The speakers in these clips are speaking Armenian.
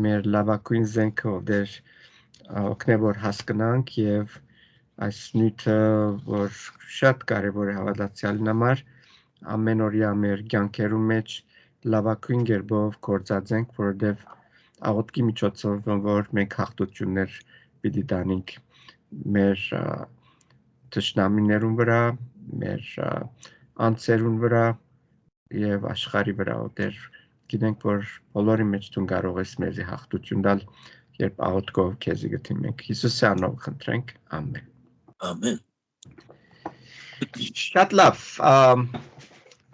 մեր լավագույն զենքը դեր օգնավոր հասկանանք եւ այս նյութը որ շատ կարեւոր է հավատացյալին համար ամեն օրյա մեր կյանքերում մեջ լավագույն կերպով գործածենք, որովհետեւ աղոթքի միջոցով որ մենք հաղթություններ պիտի տանենք մեր թշնամիներուն վրա, մեր անձերուն վրա եւ աշխարհի վրա դեր գիտենք որ բոլորի մեջ դու կարող ես մեզի հաղթություն տալ երբ աղոթքով քեզի գտնենք Հիսուսի անունով խնդրենք ամեն Ամեն շատ լավ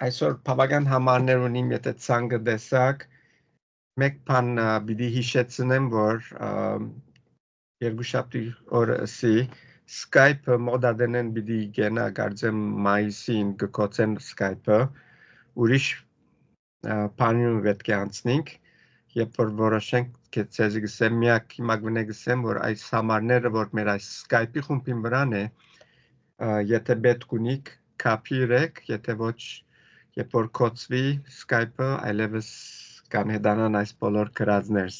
այսօր բավական համարներ ունիմ եթե ցանկը տեսակ մեկ բան պիտի հիշեցնեմ որ երկուշաբթի օրը Skype-ը մոդադենեն պիտի գնա կարծեմ մայիսին կկոչեն Skype-ը ուրիշ բանին պետք է անցնենք երբ որ որոշենք քեզի գսեմ միակ հիմա գնե գսեմ որ այս համարները որ մեր այս Skype-ի խումբին վրան է եթե պետք ունիք կապիրեք եթե ոչ երբ որ կոչվի Skype-ը այլևս կանհետանան այս բոլոր գրածներս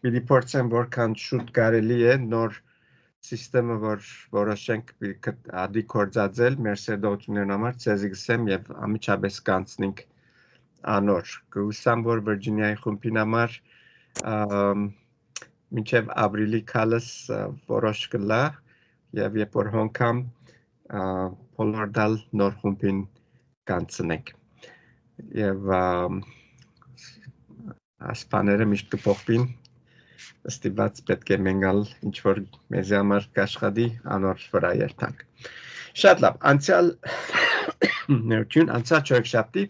պիտի փորձեմ որքան շուտ կարելի է նոր սիստեմը որ որոշենք ադի կորձածել մեր սերդողություններն համար ցեզի գսեմ եւ ամիջապես կանցնենք անոր գուսամ որ Վիրջինիայի խումբին համար մինչև ապրիլի քալս որոշ կլա եւ երբ որ հոնքամ բոլոր դալ նոր խումբին կանցնենք եւ ասպաները միշտ կփոխվին ստիպված պետք է մենգալ ինչ որ մեզ համար կաշխատի անոր վրա երթանք շատ լավ անցյալ ներություն անցյալ չորեքշաբթի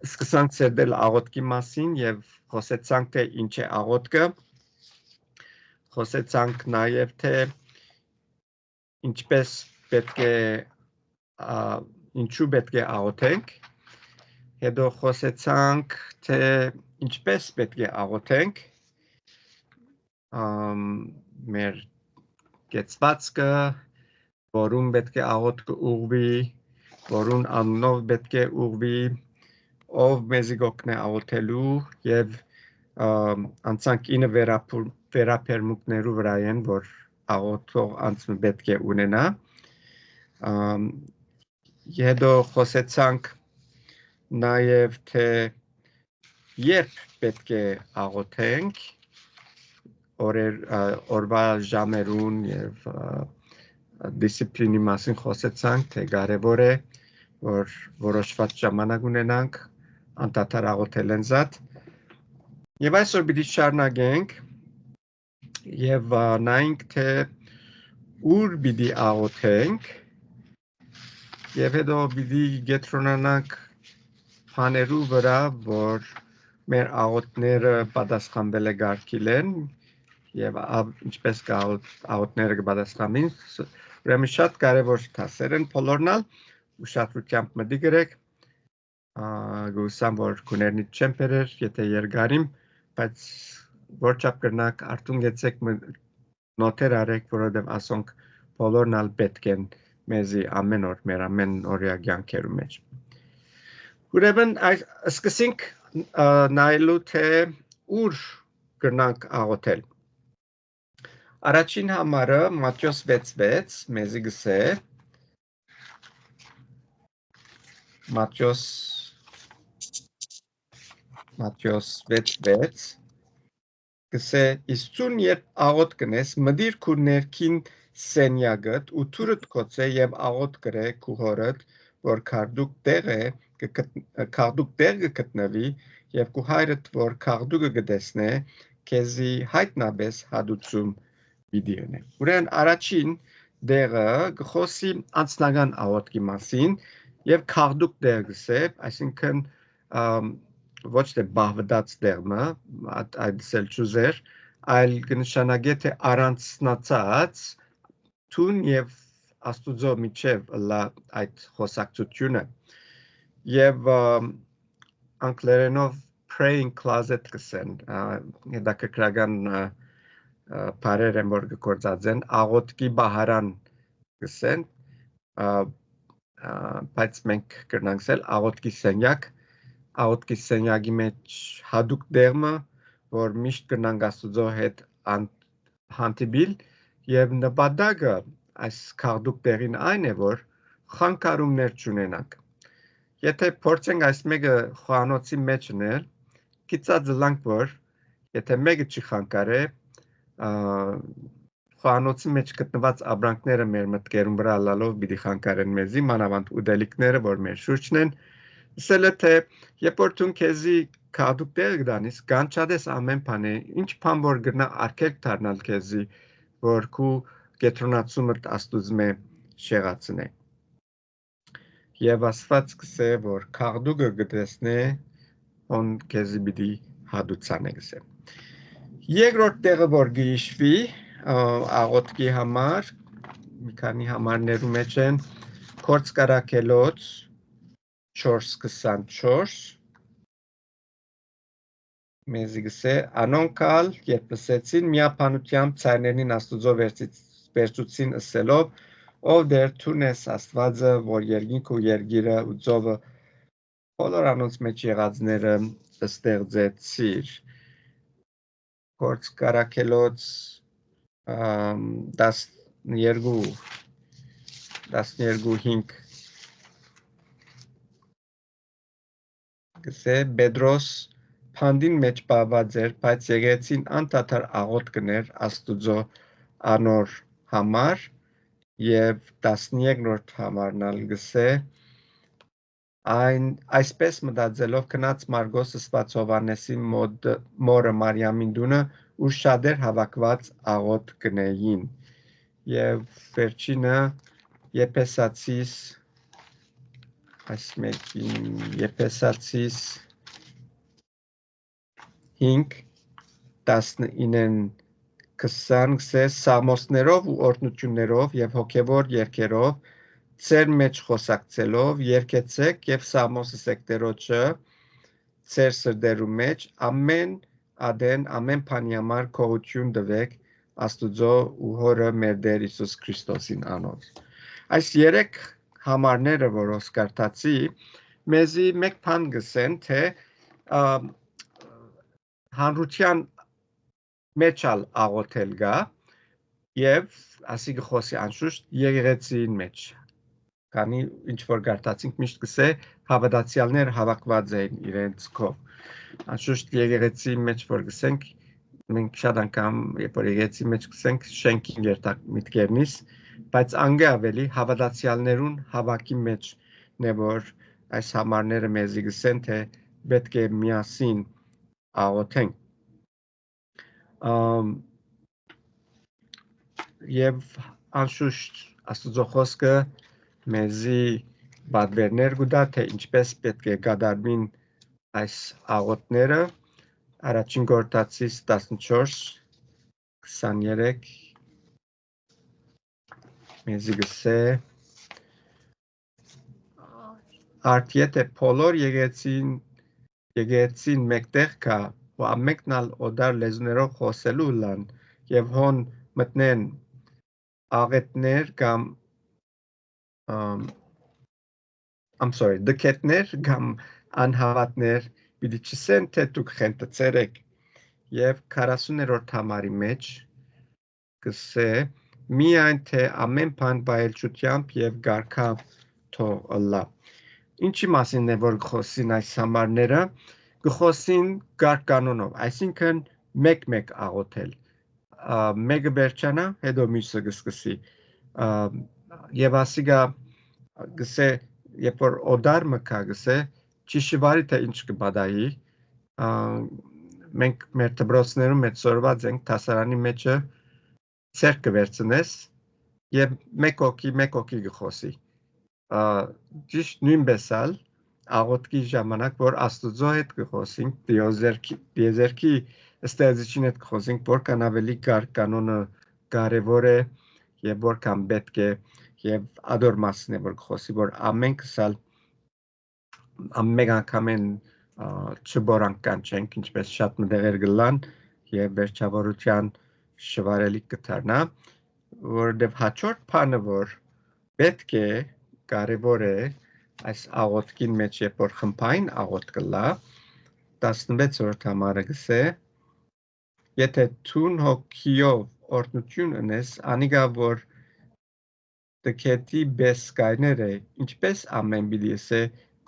սկսանք ծերդել աղոթքի մասին եւ խոսեցանք թե ինչ է աղոթքը խոսեցանք նաեւ թե ինչպես պետք է ինչու պետք է աղոթենք հետո խոսեցանք թե ինչպես պետք է աղոթենք մեր կեցվածքը որում պետք է աղոթքը ուղղվի որուն անունով պետք է ուղղվի ով մեզի գոքնե աղոթելու եւ անցանք ինը վերապերմունքներու վրա են որ աղոթող անձը պետք է ունենա հետո խոսեցանք նաեւ թե երբ պետք է աղոթենք օրվա ժամերուն եւ դիսցիպլինի մասին խոսեցանք թե կարեւոր է որ որոշված ժամանակ ունենանք անդադար աղոթելեն զատ եւ այսօր պիտի շարունակենք եւ նայենք թե ուր պիտի աղոթենք եւ հետո պիտի գետրոնանանք բաներու վրա որ մեր աղոթները պատասխանվել է գարքիլեն եւ ինչպես աղոթները կպատասխանին ուրեմն շատ կարեւոր դասեր են բոլորնալ ուշադրությամբ մտի գրեք գուսամ որ քուներնից չեմ բերեր եթե երկարիմ բայց որչափ կրնակ արտուն գեցեք նոթեր արեք որովհետեւ ասոնք բոլորնալ պետք են մեզի ամեն օր մեր ամեն օրյա կյանքերու մեջ ուրեմն սկսենք նայելու թե ուր կրնանք աղոթել Առաջին համարը Մատթեոս 6:6 մեզի գսե Մատթեոս 6:6 գսե Իսցուն երբ աղոթ կնես մդիր քու ներքին սենյակդ ու թուրդ կոցե եւ աղոթ կրե քու հորդ որ քարդուկ տեղ կգտնվի եւ քու հայրդ որ քարդուկը կտեսնե քեզի հայտնաբես հադուցում Վիդիոն է։ Ուրեմն առաջին դեղը գխոսի անձնական աղոթքի մասին եւ քարդուկ դեղ գսե, այսինքն ոչ թե բահվդած դեղը, այդ սելչուզեր, այլ կնշանակե թե առանձնացած տուն եւ Աստուծո միջև լա այդ խոսակցությունը եւ անգլերենով praying closet գսեն, հետաքրքրական բարեր են որ գործածեն աղոթքի բահարան գսեն բայց մենք կրնանքսել աղոթքի սենյակ աղոթքի սենյակի մեջ հadouk դերմը որ միշտ գնանք Աստուծո հետ հանդիպիլ եւ նպատակը այս քաղդուկներին այն է, որ խանգարումներ չունենանք։ Եթե փորձենք այս մեկը խոհանոցի մեջ ունել, գիտածլանք, որ եթե մեկը չի խանգարե, խոհանոցի մեջ գտնված ապրանքները մեր մտքերում վրա լալով պիտի խանգարեն մեզի, մանավանդ ուտելիքները, որ մեր շուրջն են, ասել է, թե երբ որ դու քեզի քաղդուկ տեղ գտանես, կանչադես ամեն բանը, ինչ բան որ գտնա արգելք դառնալ քեզի, որ քու կետրոնացումը Աստուծմե շեղացնե։ Եվ Աստված կսե, որ քաղդուկը գտեսնե, on քեզի պիտի հադուցանե գսե։ Երկրորդ տեղը որ գիշվի աղոթքի համար, մի քանի համարներու մեջ են Գործ Կարաքելոց 4:24 մեզի գսե անոնքալ երբ լսեցին միապանությամբ ցայներին Աստուծո վերցուցին ըսելով ով դեր թունես Աստվածը որ երկինք ու երգիրը ու ծովը բոլոր անոնց մեջ եղածները ստեղծեցիր Գործ Կարաքելոց 12:5 գսե Պետրոս Փանդին մեջ բաված էր, բայց եկեցին անդադար աղոթ կներ Աստուծո անոր համար եւ 13-րդ համարնալ գսե այսպես մտածելով գնաց Մարգոս Սպաց Հովանեսի մորը Մարիամին դունը ուր շատեր հավաքված աղոթ կնեին եւ վերջինը Եփեսացիս այս մեկին Եփեսացիս 5:19-20 գսե սամոսներով ու օրհնություններով եւ հոգեվոր երգերով Ձեր մեջ խոսակցելով երկեցեք եւ սամոսսեք Տերոջը ձեր սրդերու մեջ ամեն ադեն ամեն բանի համար քողություն տվեք Աստուծո ու Հորը մեր Տեր Հիսուս Քրիստոսին անով։ Այս երեք համարները որ ոսկարտացի մեզի մեկ բան գսեն թե հանրության մեջալ աղոթել գա եւ ասի գխոսի անշուշտ եկեղեցին մեջ Քանի ինչ որ գարտացինք միշտ գսե հավատացյալներ հավաքված էին իրենց կողմ անշուշտ եկեղեցի մեջ որ գսենք մենք շատ անգամ երբ որ եկեղեցի մեջ գսենք շենքին երթակ միտքերնից բայց անգե ավելի հավատացյալներուն հավաքի մեջ նե որ այս համարները մեզի գսեն թե պետք է միասին աղոթենք եւ անշուշտ Աստուծո խոսքը մեզի բادرներ գուտա թե ինչպես պետք է կատարվին այս աղոթները առաջին Գործացիս 14:23 մեզի գսե արդ եթե բոլոր եկեղեցին մեկտեղ կա ու ամենքնալ օդար լեզուներով խոսելու լան եւ հոն մտնեն աղետներ կամ դքետներ կամ անհավատներ պիտի չսեն թե դուք խենթծեր եք եւ 40-րդ համարի մեջ գսե միայն թե ամեն բան բայելչությամբ եւ գարքավ թողլա ինչի մասին է որ գխոսին այս համարները գխոսին գարկանոնով այսինքն մեկ աղոթել մեկը վերջանա հետո մյուսը գսկսի եւ ասիգա գսե երբ որ օդար մկա գսե ճիշվարի թե ինչ կբադայի մենք մեր դբրոցներում մեծ սորված ենք դասարանի մեջը ցերկ կվերցնես եւ մեկ օքի գխոսի ճիշտ նույնպես ալ աղոթքի ժամանակ որ Աստուծո հետ գխոսենք դիեզերքի ստեղծիչին հետ գխոսենք որքան ավելի կանոնը կարևոր է եւ որքան պետք է եւ ադոր մասն է որ գխոսի որ ամենքսալ ամեն անգամ են չբորանք կանչենք ինչպես շատ մտեղեր գլան եւ վերջավորության շվարելիք կդառնա որովհետեւ հաջորդ բանը որ պետք է կարևոր է այս աղոթքին մեջ երբ որ խմբային աղոթք կլա 16-րդ համարը գսե Եթե թուն հոգիով օրտնություն ունես, անիգա որ դքետի բեսկայները ինչպես ամեն բիլիսե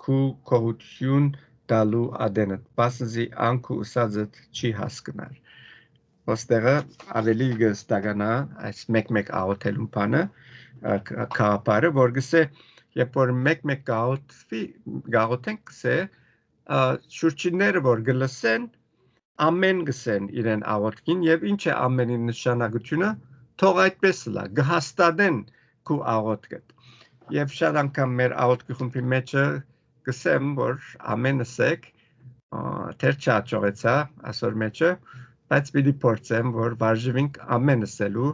քու կողություն դալու ադենդ, բասզի անքու ուսածդ չի հասկնար։ Ոստեղը ավելի գստագանա այս մեկ աղոթելուն բանը, կաղապարը, որ գսե, երբ որ մեկ գաղոթենք գսե, շուրջինները որ գլսեն, ամեն գսեն իրեն աղոթքին և ինչ է ամենի նշանակությունը, թող այդպես լա, գհաստադեն քու աղոթքդ։ Եվ շատ անգամ մեր աղոթքի խումբի մեջը գսեմ, որ ամենս եք, թեր չաճողեցա ասոր մեջը, բայց պիտի փորձեմ, որ վարժվինք ամենս ելու,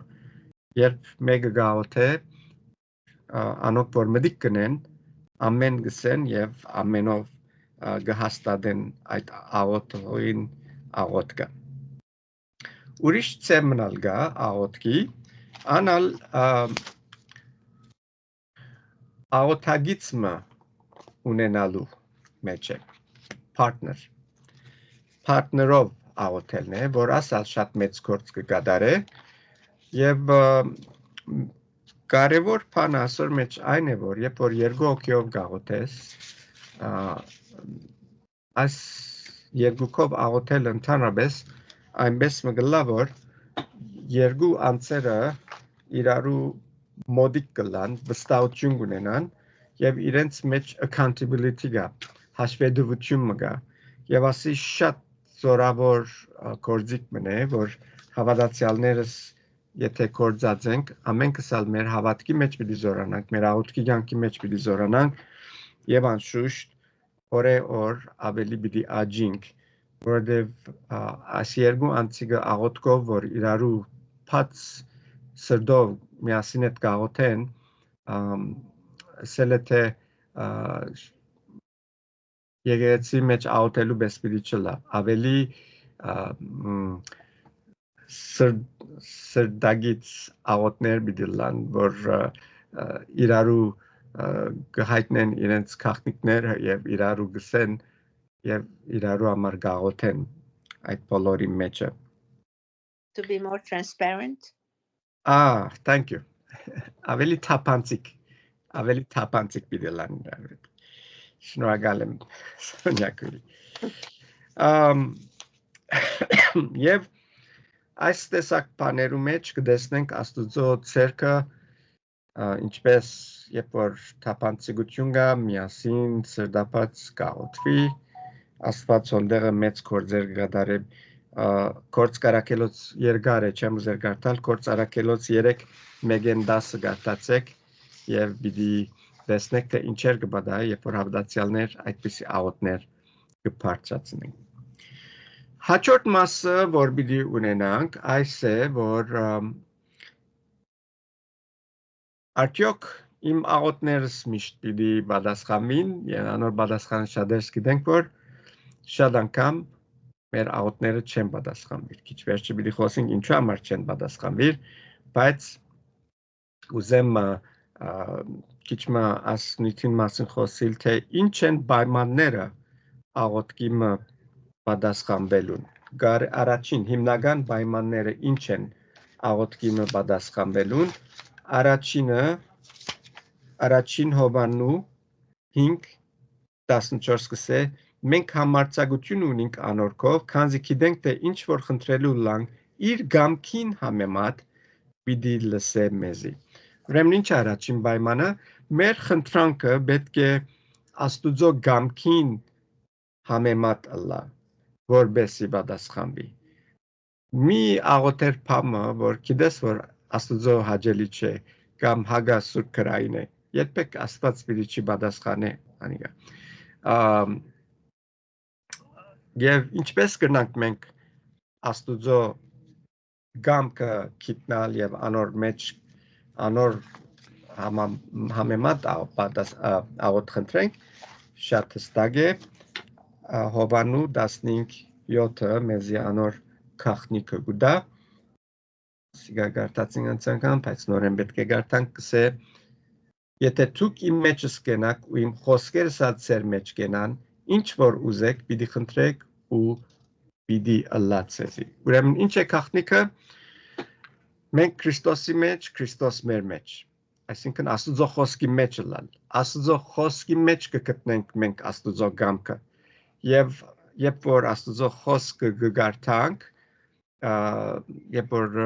երբ մեկը գաղոթե, անոք որ մդիկ կնեն, ամեն գսեն և ամենով գհաստադեն այդ աղոթողին աղոթքը։ Ուրիշ ծեմնալ գա աղոթքի, անալ աղոթագիծմը ունենալու մեջ է, partnerով աղոթելն է, որ ասալ շատ մեծ գործ կգադար է, և կարևոր բանը ասոր մեջ այն է, որ երբ որ երկու հոգիով գաղոթես, այս երկուքով աղոթել ընդհանրապես այնպես մգլա, որ երկու անձերը իրարու մոդիկ կլան, վստահություն կունենան և իրենց մեջ accountability գա, հաշվետվություն մգա և ասի շատ զորավոր գործիք մնե, որ հավատացյալներս եթե գործած ենք, ամենքս ալ մեր հավատքի մեջ պիտի զորանանք, մեր աղոթքի կյանքի մեջ պիտի զորանանք և անշուշտ օրե օր ավելի պիտի աճինք, որովհետև այս երկու անձիկը աղոթքով, որ իրարու փած սրտով միասին հետ գաղոթեն, ասել է թե եկեղեցի մեջ աղոթելու պես պիտի չլա, ավելի սրտագից աղոթներ պիտի լան, որ իրարու կհայտնեն իրենց քաղտնիքները և իրարու գսեն և իրարու համար գաղոթեն այդ բոլորի մեջը։ To be more transparent? Thank you. Ավելի թափանցիկ պիտի լան։ Շնորհակալ եմ Սոնյակուրի։ Եվ այս տեսակ բաներու մեջ կտեսնենք Աստուծո ցերկը ինչպես երբ որ թափանցիկություն կա, միասին սրտապած գաղոթվի, Աստված հոնդեղը մեծ գործեր կդարե, Գործ Արաքելոց երկար է, չեմ ուզեր գարտալ, Գործ Արաքելոց 3:1-10 գարտացեք և պիտի տեսնեք, թե ինչեր կբադա, երբ որ հավատացյալներ այդպիսի աղոթներ կբարձրացնեն։ Հաջորդ մասը, որ պիտի ունենանք, այս է, որ արդյոք իմ աղոթներս միշտ պիտի պատասխանվին, և անոր պատասխանը շատերս գիտենք, որ շատ անգամ մեր աղոթները չեն պատասխանվիր, քիչ վերջը պիտի խոսենք ինչու համար չեն պատասխանվիր, բայց ուզեմ քիչ ասնույթին մասին խոսիլ, թե ինչ են պայմանները աղոթքիմը պատասխանվելուն։ Առաջին հիմնական պայմանները ինչ են աղոթքիմը պատասխանվելուն։ Առաջին Հովհաննու 5:14 կսե, մենք համարձակություն ունենք անորքով, քանզի գիտենք, թե ինչ որ խնդրելու լանք իր գամքին համեմատ պիտի լսե մեզի։ Ուրեմն ինչ առաջին պայմանը, մեր խնդրանքը պետք է Աստուծո գամքին համեմատ ըլլա, որբեսի պատասխանվի։ Մի աղոթեր փամը, որ գիտես, որ Աստուծո հաճելի չէ, կամ հագա սուրբ քրային է, երբեք Աստված պիտի չի պատասխանե անիգա։ Եվ ինչպես կրնանք մենք Աստուծո գամքը գիտնալ և անոր մեջ, անոր համեմատ աղոթ խնդրենք, շատ հստակ է, Հովհաննու 15:7 մեզի անոր քաղտնիքը գուտա, սիգա գարտացին անցանկամ, բայց նորեն պետք է գարտանք կսե, եթե դուք իմ մեջս կենաք ու իմ խոսքերս ձեր մեջ կենան, ինչ որ ուզեք, պիտի խնդրեք ու պիտի ըլլացեզի։ Ուրեմն ինչ է գաղտնիքը։ Մենք Քրիստոսի մեջ, Քրիստոս մեր մեջ։ Այսինքն Աստուծո խոսքի մեջ ըլլալ։ Աստուծո խոսքի մեջ կգտնենք մենք Աստուծո կամքը։ Եվ երբ որ Աստուծո խոսքը կգարթանք, երբ որ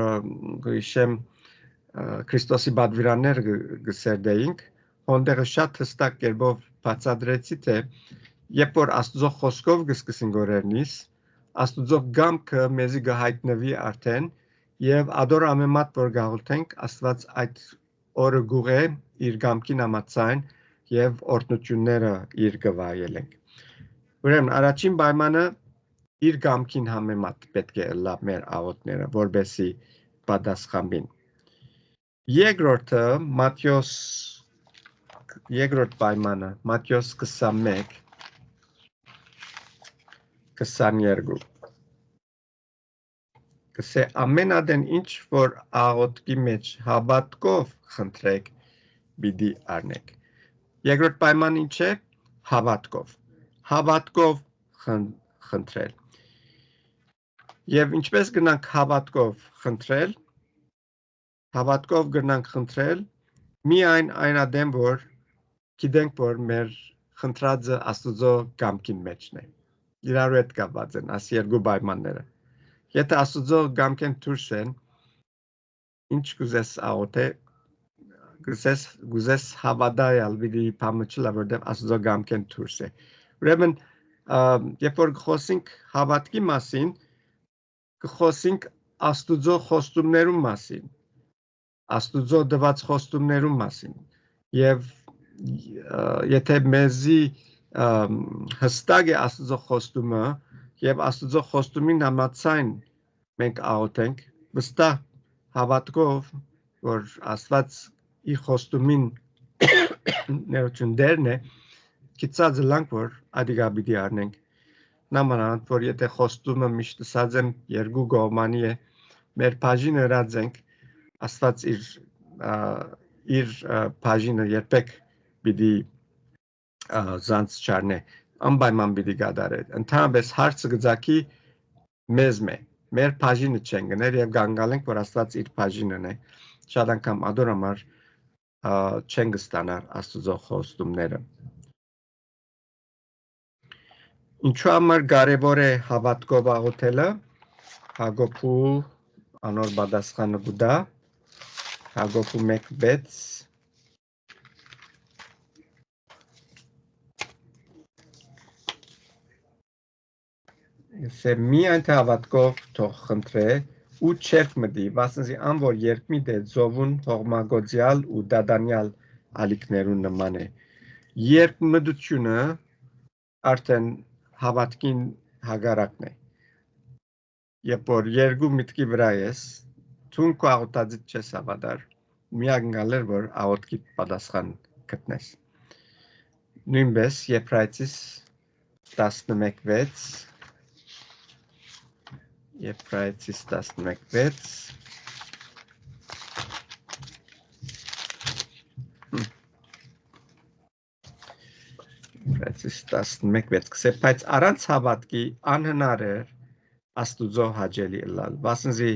գույշեմ Քրիստոսի բադվիրանները գսերդեինք, հոնդեղը շատ հստակ կերպով բացատրեցի, թե երբ որ Աստուծո խոսքով կսկսենք օրերնից, Աստուծո կամքը մեզի կհայտնվի արդեն, եւ ադոր ամեմատ որ գաղութենք, Աստված այդ օրը գուղե իր կամքին համաձայն եւ օրհնությունները իր կվայելենք։ Ուրեմն առաջին պայմանը իր կամքին համեմատ պետք է ըլլա մեր աղոթները, որբեսի պատասխանվին։ Երկրորդը Մատթեոս երկրորդ պայմանը Մատթեոս 21-22 կսե ամենադեն ինչ որ աղոթքի մեջ հավատքով խնդրեք պիտի առնեք։ Երկրորդ պայմանը ինչ է։ Հավատքով խնդրել։ Եվ ինչպես գնանք հավատքով խնդրել։ Հավատքով գնանք խնդրել միայն այն ադեմ որ գիտենք որ մեր խնդրածը Աստուծո կամքին մեջն է։ Իրարու հետ կապված են այս երկու պայմանները։ Եթե Աստուծո կամքին դուրս են, ինչ կուզես աղոթել, կուզես հավատալ, պիտի փամչլա, որտեղ Աստուծո կամքին դուրս է։ Ուրեմն, երբ որ խոսենք հավատքի մասին, կխոսենք Աստուծո խոստումներու մասին, Աստուծո դված խոստումներու մասին, եւ եթե մեզի հստակ է Աստուծո խոստումը եւ Աստուծո խոստումին համաձայն մենք աղոթենք, վստահ հավատքով, որ Աստված իր խոստումին ներողություն դերն է, գիտած լանք որ ադիգա պիտի առնենք։ Նամանավանդ որ եթե խոստումը միշտ ասած եմ երկու կողմանի է, մեր բաժինը հրած Աստված իր բաժինը երբեք պիտի զանց չառնե, անպայման պիտի գադարե։ Ընդհանրապես հարցը գծակի մեզ մե, մեր բաժինը չեն գներ եւ գանգալենք որ Աստված իր բաժինն է։ Շատ անգամ ադոր համար չեն կստանար Աստուծո խոստումները։ Ինչու համար կարևոր է հավատքով աղոթելը։ Հակոբու անոր պատասխանը գուտա Հակոբու 1:6 Սե միայն թե հավատքով թող խնդրե ու չերկ մտի, վասնզի ան որ երկմիտ է ծովուն հողմագործյալ ու դադանյալ ալիքներուն նման է։ Երկմտությունը արդեն հավատքին հագարակն է։ Երբ որ երկու միտքի վրա ես, թուն քո աղոթածից չես հավատար, միակ գալեր որ աղոթքի պատասխան գտնես։ Նույնպես Եբրայեցիս 11:6 Եբրայեցիս 11:6 Եբրայեցիս 11:6 բայց առանց հավատքի անհնար է Աստուծո հաճելի ըլլալ, վասնզի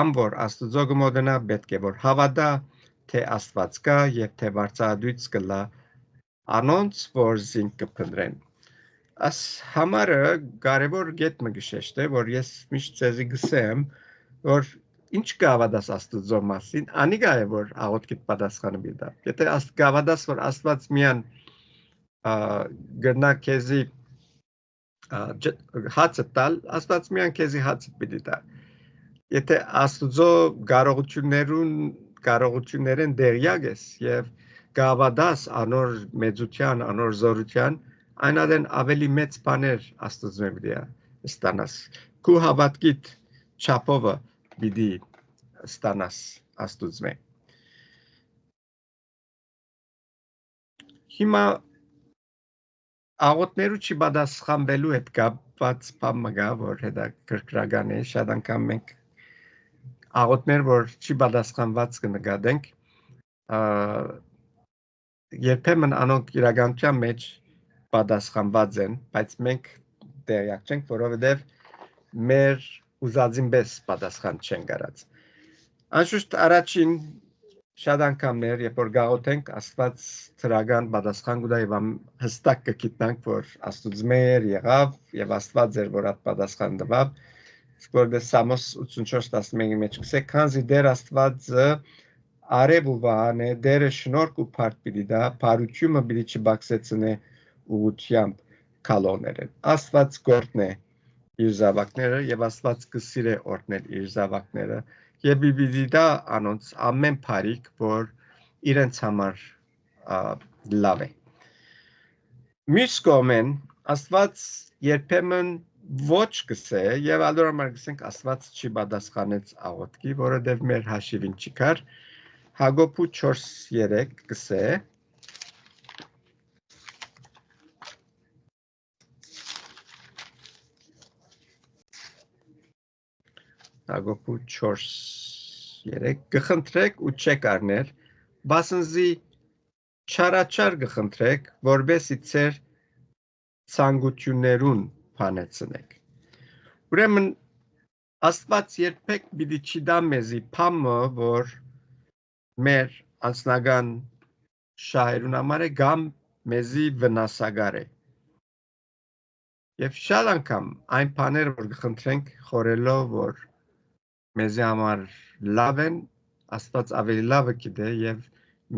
ան որ Աստուծո գմոդենա պետք է որ հավատա, թե Աստված կա եւ թե վարձահատույց կլա անոնց որ զինք կփնտրեն։ Աս համարը կարևոր գետ մը գշեշտ է, որ ես միշտ ձեզի գսեմ, որ ինչ կհավատաս Աստուծո մասին, անիգա է որ աղոթքիդ պատասխանը բիդա։ Եթե կհավատաս որ Աստված միան գրնա քեզի հացը տալ, Աստված միան քեզի հացը պիտի տա։ Եթե Աստուծո կարողություններեն դերյակ ես եւ կհավատաս անոր մեծության, անոր զորության, այն ադեն ավելի մեծ բաներ Աստուծո պիտի ստանաս։ Քու հավատքիդ չափովը պիտի ստանաս Աստուծո։ Հիմա աղոթներու չի պատասխանվելու հետ կապված բան մգա, որ հետաքրքրական է, շատ անգամ մենք աղոթներ, որ չի պատասխանված կնկատենք, երբեմն անոնք իրականության մեջ պատասխանված են, բայց մենք տեղյակ չենք, որովհետև մեր ուզածին պես պատասխան չեն գարած։ Անշուշտ առաջին շատ անգամներ, երբ որ գաղութենք, Աստված թրական պատասխան կուտա եւ հստակ կգիտնանք, որ Աստուծմեր եղավ եւ Աստված էր, որ այդ պատասխան տվավ։ Որպես Սամոս 84:11-ի մեջ կսե, քանզի դեր Աստվածը արև ու վահան է, դերը շնորհք ու փառք պիտի դա, փառությունը պիտի չբացեցնե ուղությամբ կալոները։ Աստված գործն է իր զավակները եւ Աստված կսիրե օրհնել իր զավակները եւ պիտի դա անոնց ամեն փառք, որ իրենց համար լավ է։ Մյուս կողմեն Աստված երբեմն ոչ կսե եւ ալորամար կսենք Աստված չի պատասխանեց աղոթքի, որովհետեւ մեր հաշիվին չի կար։ Հակոբու 4:3 կսե Հակոբու 4:3 կխնդրեք ու չեք առներ, բասնզի չարաչար կխնդրեք, որբեսի ձեր ցանկություններուն բանեցնեք։ Ուրեմն Աստված երբեք պիտի չի տա մեզի փամը, որ մեր անձնական շահերուն համար է կամ մեզի վնասագար է։ Եվ շատ անգամ այն բաները, որ կխնդրենք խորելով, որ մեզի համար լավ են, Աստված ավելի լավը գիտե եւ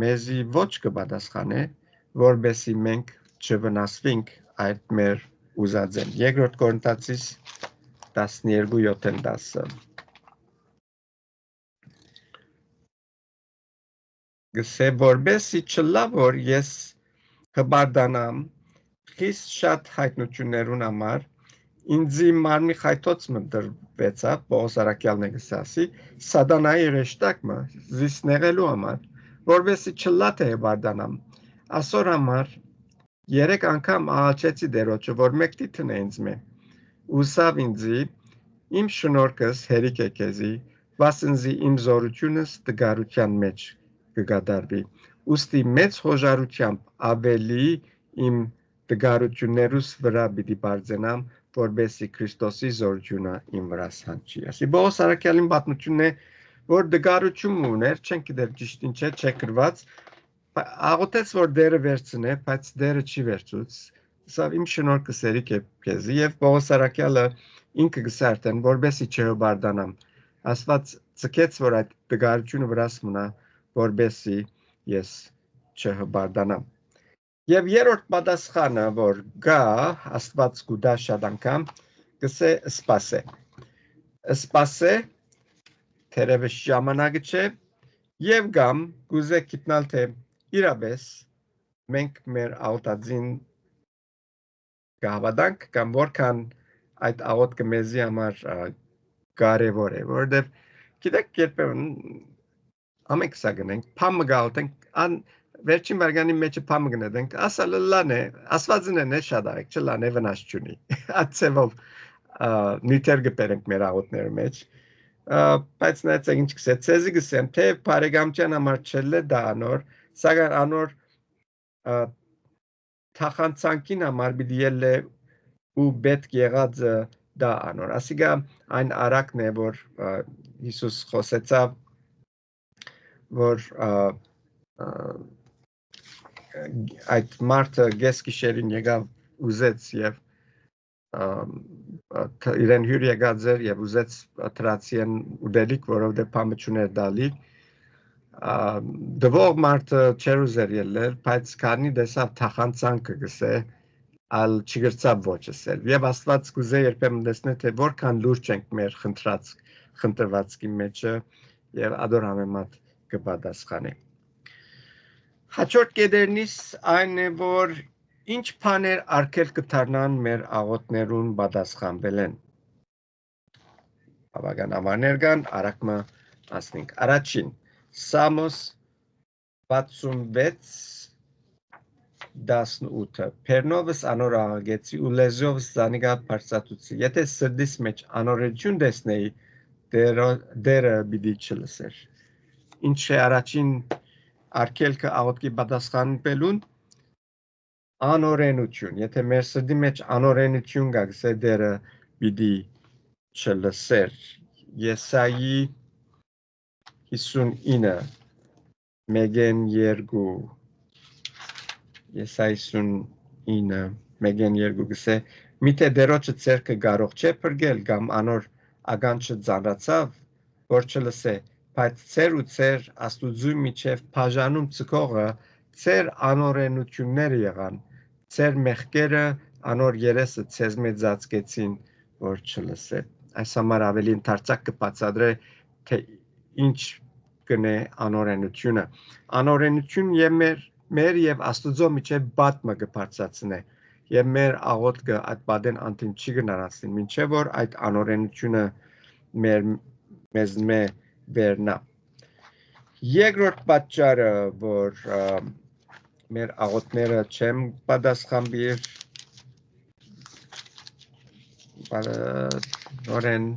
մեզի ոչ կպատասխանե, որբեսի մենք չվնասվենք այդ մեր ուզածեն։ Երկրորդ Կորինթացիս 12:7-10 գսե որբեսի չլա որ ես հբարդանամ խիստ շատ հայտնություններուն համար ինձի մարմնի խայթոցը դրվեցավ Պողոս Արաքյալն է գսասի սատանայի ռեշտակը զիսնեղելու համար որբեսի չլա թե հբարդանամ ասոր համար 3 անգամ աղաչեցի դերոջը որ մեկտի տնե ինձ մե ուսավ ինձի իմ շնորհքս հերիք է քեզի վասնզի իմ զորությունս դգարության մեջ կգադարվի ուստի մեծ հոժարությամբ ավելի իմ դգարություններուս վրա պիտի բարձենամ որբեսի Քրիստոսի զորությունը իմ վրա հնչի ասի Պողոս Արաքյալին պատմությունն է որ դգարություն ուներ չեն գիտեր ճիշտ ինչ է չեկրված աղոթեց որ դերը վերցնե բայց դերը չի վերցուց սա իմ շնորհքս հերիք է քեզի եւ Պողոս Արաքյալը ինքը գսարտեն որբեսի չհբարդանամ Աստված ցկեց որ այդ դգարությունը վրաս մնա որբեսի ես չհբարդանամ Եվ երրորդ պատասխանը, որ գա Աստված գուտա շատ անգամ, գսե սպասե։ Սպասե, թերևս ժամանակը չէ, եւ գամ գուզե գիտնալ թե իրապես մենք մեր աղոթածին կհավատանք կամ որքան այդ աղոթքը մեզի համար կարևոր է, որովհետեւ գիտեք երբեմն ամենք սա գնենք, փամը գաղութենք Վերջին վարգանի մեջ փամը գնենք, ասալը լան է, ասվածն է շատ արեք, չլան է վնաս չունի։ Ացևով նյութեր գպերենք մեր աղոթների մեջ, բայց նայեցեք ինչ կսե, ցեզի գսեմ, թե բարեկամության համար չել է դա անոր, սակայն անոր թախանցանքին համար պիտի ելե ու պետք եղած դա անոր։ Ասիկա այն արակն է, որ Հիսուս խոսեցավ, որ այդ մարդը գես գիշերին եկավ ուզեց եւ իրեն հյուր եկած էր եւ ուզեց թրացիեն ուդելիք որովհետեւ փամը չուներ դալի դվող մարդը չեր ուզեր ելնել բայց քանի դեսավ թախանցանքը գսե ալ չգրծավ ոչսել եւ Աստված կուզե երբեմն տեսնե թե որքան լուրջ ենք մեր խնդրվածքի մեջը եւ ադոր համեմատ կպատասխանե Հաջորդ կետերնից այն է, որ ինչ բաներ արգել կդառնան մեր աղոթներուն պատասխանվել են։ Բավական ամառներ կան, արագ ասենք։ Առաջին, Սամոս 66:18 Պերնովս անոր աղագեցի ու լեզովս զանիգա բարձրացուցի։ Եթե սրդիս մեջ անորություն տեսնեի, դերը պիտի չլսեր։ Ինչ է առաջին արգելքը աղոթքի պատասխանվելուն անօրենություն, եթե մեր սրդի մեջ անօրենություն կա, գսե դերը պիտի չլսեր Եսայի 59 մեգեն երկու Եսայի 59 մեգեն երկու գսե միթե դերոջը ցերկը կարող չէ փրկել կամ անոր ագանչը ծանրացավ որ չլսե բայց ցեր ու ցեր աստուծու միջև բաժանում ցկողը ցեր անօրենությունները եղան ցեր մեղքերը անոր երեսը ցեզ մեծ ծածկեցին որ չլսե այս համար ավելի ընդարձակ կբացատրե թե ինչ կնե անօրենությունը անօրենություն եւ մեր եւ աստուծո միջև բատմը կբարձրացնե եւ մեր աղոթքը այդ բադեն անտին չի գնարացնի մինչեւ որ այդ անօրենությունը մեզ վերնա երկրորդ պատճառը որ մեր աղոթները չեմ պատասխանբիր նորեն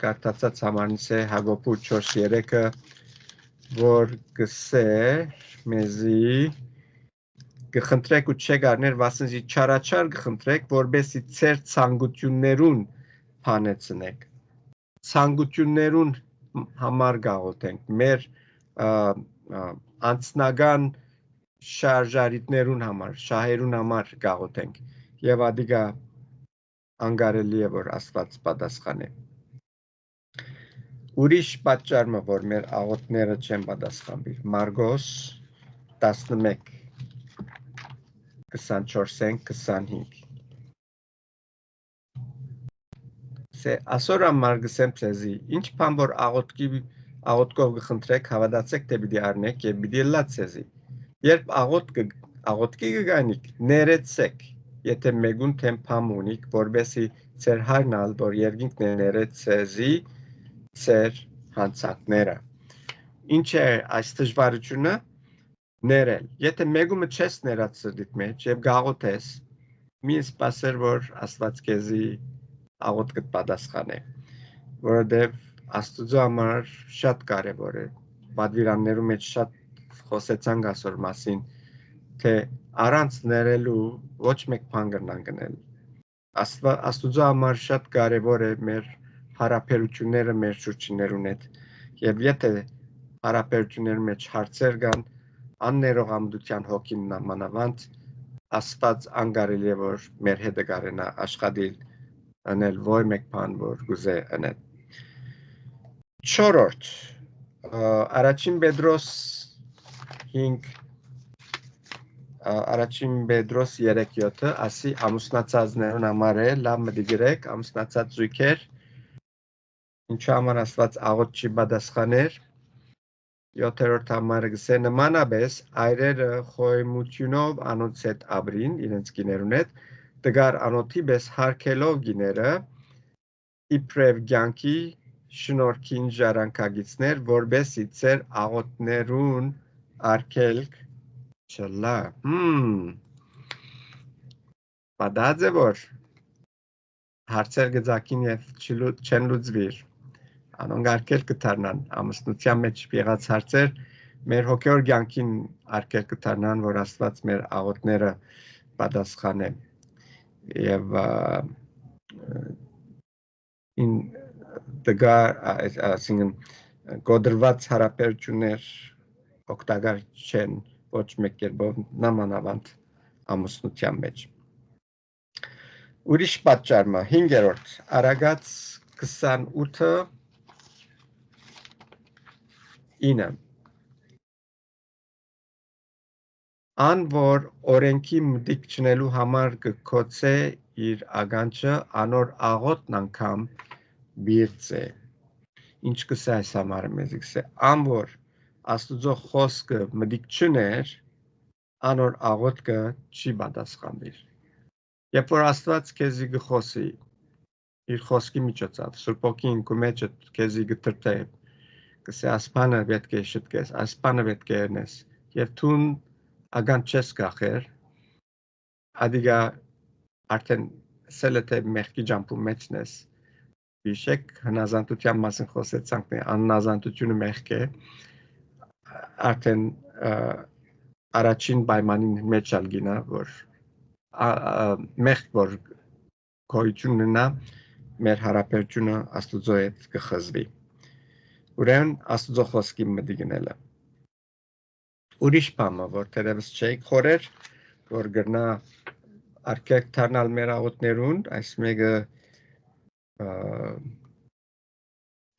կարտացած համարնից է Հակոբու 4:3-ը որ գսե մեզի գխնդրեք ու չեք արներ վասնզի չարաչար գխնդրեք որբեսի ծեր ցանկություններուն փանեցնեք ցանկություններուն համար գաղութենք մեր անձնական շարժարիտներուն համար շահերուն համար գաղութենք եւ ադիգա անգարելի է որ Աստված պատասխանե ուրիշ պատճառը որ մեր աղոթները չեն պատասխանվի Մարգոս 11 24-25 Սե ասոր ամար գսեմ ցեզի ինչ բան որ աղոթքով գխնդրեք հավատացեք թե պիտի առնեք եւ պիտի լա ցեզի երբ աղոթքի գանիք ներեցեք եթե մեգուն թեմ փամ ունիք որբեսի ծեր հայրնալ որ երկինքն է ներեց ցեզի ծեր հանցակները ինչ է այս դժվարությունը ներել եթե մեգումը չես ներածրդիտ մեջ եւ գաղոթես մի սպասեր որ Աստված քեզի աղոթքդ պատասխանե որովհետեւ Աստուծո համար շատ կարեւոր է պատվիրաններու մեջ շատ խոսեցանք ասոր մասին թե առանց ներելու ոչ մեկ բան կրնան գնել Աստուծո համար շատ կարեւոր է մեր հարաբերությունները մեր շուրջներուն հետ եւ եթե հարաբերությունների մեջ հարցեր կան աններողամտության հոգին նամանավանդ Աստված անկարելի է որ մեր հետ կարենա աշխատել անել ոյ մեկ բան որ գուզե անել Չորրորդ Առաջին Պետրոս 5 Առաջին Պետրոս 3:7 ասի ամուսնացածներուն համար է լավ մտիգրեք ամուսնացած զույգեր ինչու համար Աստված աղոթ չի պատասխաներ 7-րդ համարը գսե նմանապես այրերը խոյմությունով անոնց հետ ապրին իրենց գիներուն հետ դգար անոթի պես հարկելով գիները իբրև կյանքի շնորհքին ժառանգագիցներ որբեսի ծեր աղոթներուն արգելք չլա Պատած է որ հարցեր գծակին եւ չեն լուծվիր անոնք արգելք կդառնան ամուսնության մեջ եղած հարցեր մեր հոգեոր կյանքին արգելք կդառնան որ Աստված մեր աղոթները պատասխանե եւ in դգար ասինքն գոդրված հարաբերություններ օգտակար չեն ոչ մեկ կերպով նամանավանդ ամուսնության մեջ ուրիշ պատճառը 5-րդ Արագած 28-ը 9 Ան որ օրենքի մտիկ չնելու համար կկոցե իր ագանչը անոր աղոթն անգամ բիրծ է ինչ կսա այս համարը մեզ կսե ան որ Աստուծո խոսքը մտիկ չներ անոր աղոթքը չի պատասխանվիր երբ որ Աստված քեզի գխոսի իր խոսքի միջոցով Սուրբ Օգին քո մեջ քեզի գտրտե կսե ասպանը պետք է շտկես ասպանը պետք է ելնես եւ թուն ագան չես կախեր ադիգա արդեն սելեթե մեղքի ջամփու մեջն ես Բիշեք հնազանդության մասին խոսեցանք անհնազանդությունը մեղք է արդեն առաջին պայմանին մեջ ալգինա որ մեղք որ գոյություն ունենա մեր հարաբերությունը Աստուծո հետ կխզվի։ Ուրեմն Աստուծո խոսքի մտի գնելը։ Ուրիշ բանը, որ դեռևս չէի խորեր, որ գրնա արկեք դառնալ մեր աղոթներուն, այս մեկը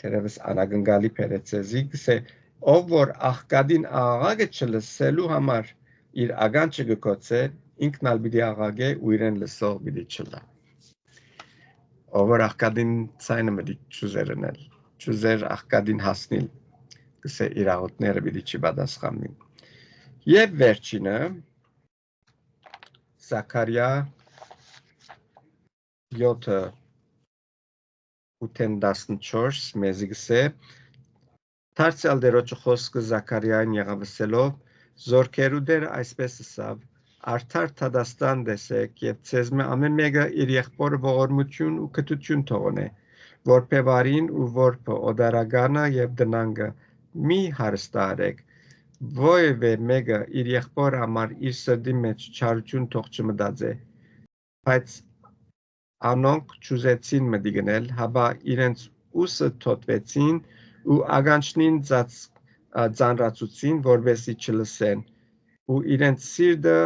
դեռևս անագնգալի փերեցեզի, գսե ով որ աղկադին աղաղակը չլսելու համար իր ագանչը գկոցե, ինքն ալ պիտի աղաղե ու իրեն լսող պիտի չլա։ Ով որ աղկադին ցայնը մտի ճուզերնել, ճուզեր աղկադին հասնիլ, գսե իր աղոթները պիտի չպատասխանվին։ Եվ վերջինը Զաքարիա 7:8-14 մեզի գսե Դարձյալ Տերոջը խոսքը Զաքարիային եղավսելով զորքերու դեր այսպես ասավ արդար թադաստան տեսեք եւ ցեզմե ամեն մեկը իր եղբորը ողորմություն ու կտություն թողնե որբե վարին ու որբը օդարագանը եւ դնանգը մի հարստարեք Ոյվե մեկը իր եղբոր համար իր սրդի մեջ չարություն թող չմտածե բայց անոնք ճուզեցին մտի գնել հաբա իրենց ուսը թոտվեցին ու ագանչնին ծանրացուցին որբեսի չլսեն ու իրենց սիրտը